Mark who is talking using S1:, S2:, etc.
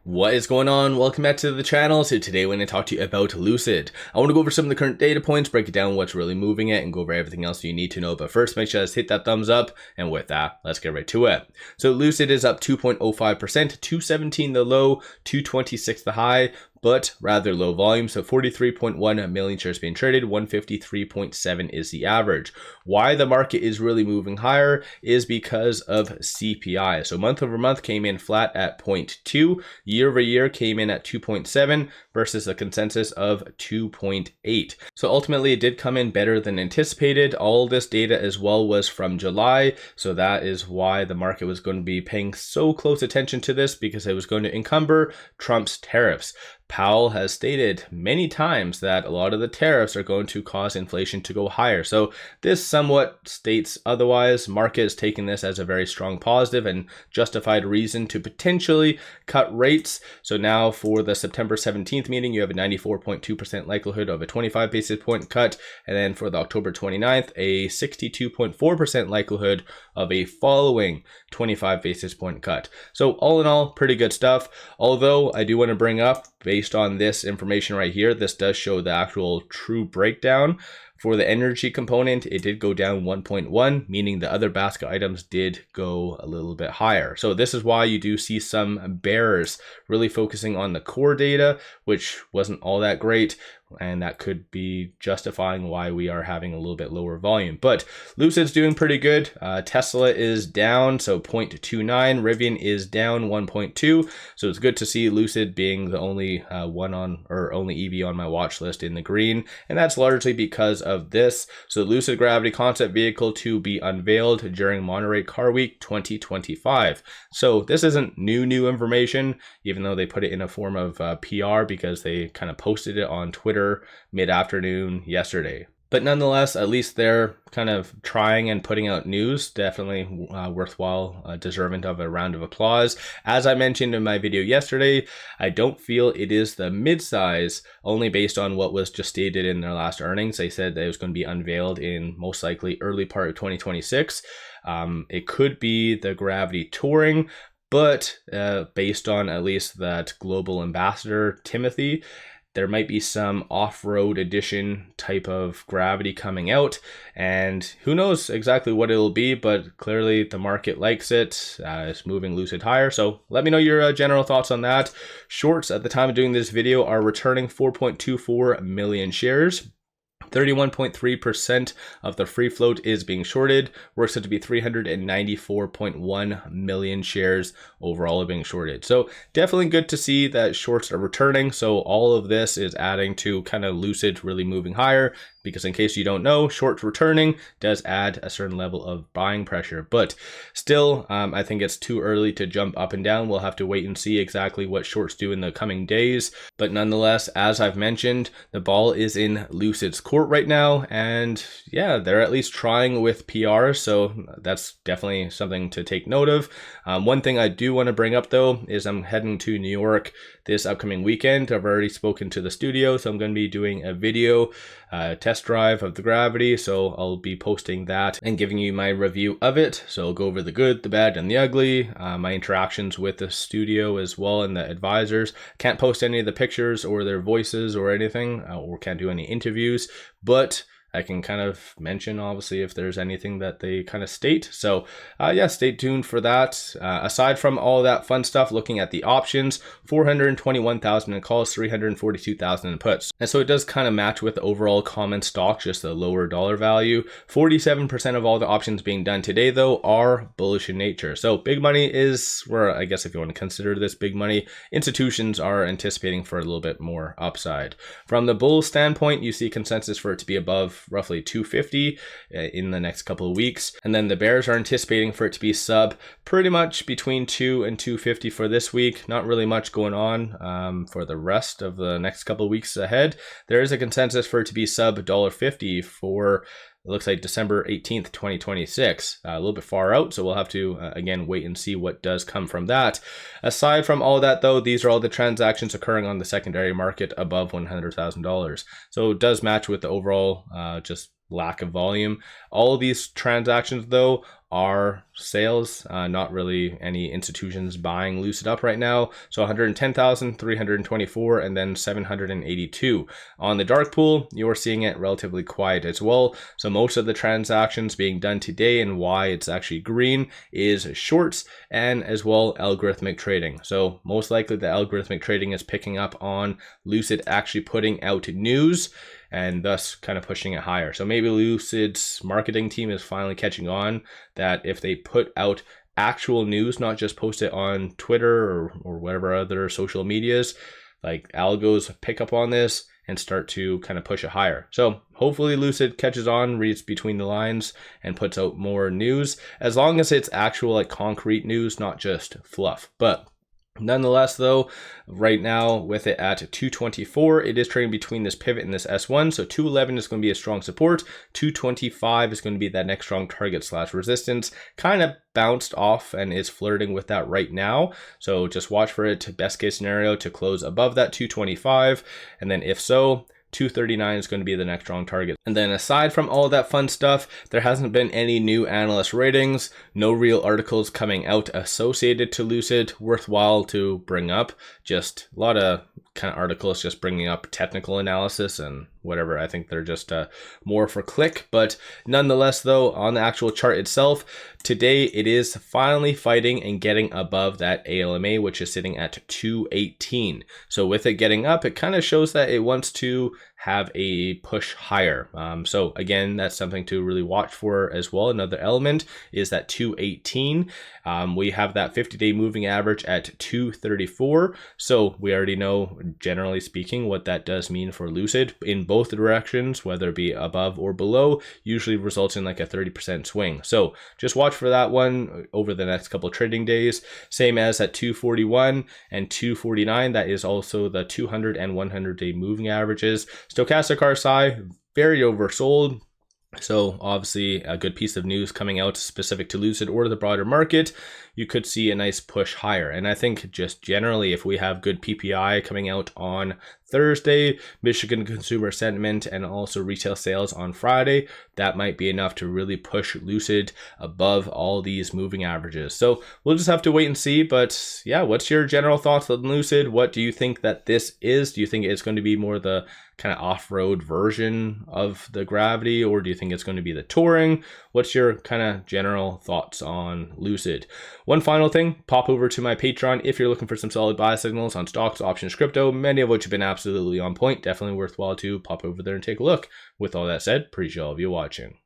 S1: What is going on? Welcome back to the channel. So today we're going to talk to you about Lucid. I want to go over some of the current data points, break it down what's really moving it, and go over everything else you need to know. But first, make sure to hit that thumbs up. And with that, let's get right to it. So Lucid is up 2.05%, 217 the low, 226 the high, but rather low volume. So 43.1 million shares being traded, 153.7 is the average. Why the market is really moving higher is because of CPI. So month over month came in flat at 0.2, year over year came in at 2.7 versus a consensus of 2.8. So ultimately it did come in better than anticipated. All this data as well was from July. So that is why the market was going to be paying so close attention to this, because it was going to encumber Trump's tariffs. Powell has stated many times that a lot of the tariffs are going to cause inflation to go higher. So this somewhat states otherwise. Market is taking this as a very strong positive and justified reason to potentially cut rates. So now for the September 17th meeting, you have a 94.2% likelihood of a 25 basis point cut. And then for the October 29th, a 62.4% likelihood of a following 25 basis point cut. So all in all, pretty good stuff. Although I do want to bring up, based on this information right here, this does show the actual true breakdown. For the energy component, it did go down 1.1, meaning the other basket items did go a little bit higher. So this is why you do see some bears really focusing on the core data, which wasn't all that great. And that could be justifying why we are having a little bit lower volume. But Lucid's doing pretty good. Tesla is down, so 0.29. Rivian is down 1.2. So it's good to see Lucid being the only only EV on my watch list in the green. And that's largely because of this. So Lucid Gravity concept vehicle to be unveiled during Monterey Car Week 2025. So this isn't new information, even though they put it in a form of PR because they kind of posted it on Twitter mid-afternoon yesterday. But nonetheless, at least they're kind of trying and putting out news. Definitely worthwhile, deserving of a round of applause. As I mentioned in my video yesterday, I don't feel it is the midsize, only based on what was just stated in their last earnings. They said that it was going to be unveiled in most likely early part of 2026. It could be the Gravity Touring, but based on at least that global ambassador, 𝗪𝗧𝗧, there might be some off-road edition type of Gravity coming out, and who knows exactly what it'll be, but clearly the market likes it. It's moving Lucid higher. So let me know your general thoughts on that. Shorts at the time of doing this video are returning 4.24 million shares. 31.3% of the free float is being shorted. Works out to be 394.1 million shares overall being shorted. So definitely good to see that shorts are returning. So all of this is adding to kind of Lucid really moving higher, because in case you don't know, shorts returning does add a certain level of buying pressure. But still, I think it's too early to jump up and down. We'll have to wait and see exactly what shorts do in the coming days. But nonetheless, as I've mentioned, the ball is in Lucid's court right now. And yeah, they're at least trying with PR. So that's definitely something to take note of. One thing I do want to bring up though, is I'm heading to New York this upcoming weekend. I've already spoken to the studio, so I'm going to be doing a video test drive of the Gravity. So I'll be posting that and giving you my review of it. So I'll go over the good, the bad, and the ugly, my interactions with the studio as well, and the advisors. Can't post any of the pictures or their voices or anything, or can't do any interviews, but I can kind of mention, obviously, if there's anything that they kind of state. So yeah, stay tuned for that. Aside from all that fun stuff, looking at the options, 421,000 in calls, 342,000 in puts. And so it does kind of match with the overall common stock, just a lower dollar value. 47% of all the options being done today, though, are bullish in nature. So big money is where, I guess if you want to consider this big money, institutions are anticipating for a little bit more upside. From the bull standpoint, you see consensus for it to be above roughly 250 in the next couple of weeks. And then the bears are anticipating for it to be sub pretty much between 2 and 250 for this week. Not really much going on for the rest of the next couple of weeks ahead. There is a consensus for it to be sub $1.50 for, it looks like, December 18th, 2026, a little bit far out. So we'll have to, again, wait and see what does come from that. Aside from all that, though, these are all the transactions occurring on the secondary market above $100,000. So it does match with the overall just lack of volume. All of these transactions, though, are sales, not really any institutions buying Lucid up right now. So 110,324 and then 782. On the dark pool, you're seeing it relatively quiet as well. So most of the transactions being done today, and why it's actually green, is shorts and as well algorithmic trading. So most likely the algorithmic trading is picking up on Lucid actually putting out news and thus kind of pushing it higher. So maybe Lucid's marketing team is finally catching on that if they put out actual news, not just post it on Twitter or whatever other social medias, like algos pick up on this and start to kind of push it higher. So hopefully Lucid catches on, reads between the lines, and puts out more news, as long as it's actual like concrete news, not just fluff. But nonetheless, though, right now with it at 224, it is trading between this pivot and this S1. So 211 is going to be a strong support. 225 is going to be that next strong target / resistance. Kind of bounced off and is flirting with that right now. So just watch for it, best case scenario, to close above that 225. And then if so, 239 is going to be the next strong target. And then aside from all of that fun stuff, there hasn't been any new analyst ratings, no real articles coming out associated to Lucid worthwhile to bring up. Just a lot of kind of articles just bringing up technical analysis and whatever. I think they're just more for click. But nonetheless, though, on the actual chart itself, today it is finally fighting and getting above that ALMA, which is sitting at 218. So with it getting up, it kind of shows that it wants to have a push higher. So again, that's something to really watch for as well. Another element is that 218. We have that 50-day moving average at 234. So we already know, generally speaking, what that does mean for Lucid in both directions, whether it be above or below, usually results in like a 30% swing. So just watch for that one over the next couple trading days. Same as at 241 and 249. That is also the 200 and 100-day moving averages. Stochastic RSI, very oversold. So obviously a good piece of news coming out specific to Lucid or the broader market, you could see a nice push higher. And I think just generally, if we have good PPI coming out on Thursday, Michigan consumer sentiment, and also retail sales on Friday, that might be enough to really push Lucid above all these moving averages. So we'll just have to wait and see. But yeah, what's your general thoughts on Lucid? What do you think that this is? Do you think it's going to be more the kind of off-road version of the Gravity, or do you think it's going to be the touring? What's your kind of general thoughts on Lucid? One final thing, pop over to my Patreon if you're looking for some solid buy signals on stocks, options, crypto, many of which have been absolutely on point. Definitely worthwhile to pop over there and take a look. With all that said, appreciate all of you watching.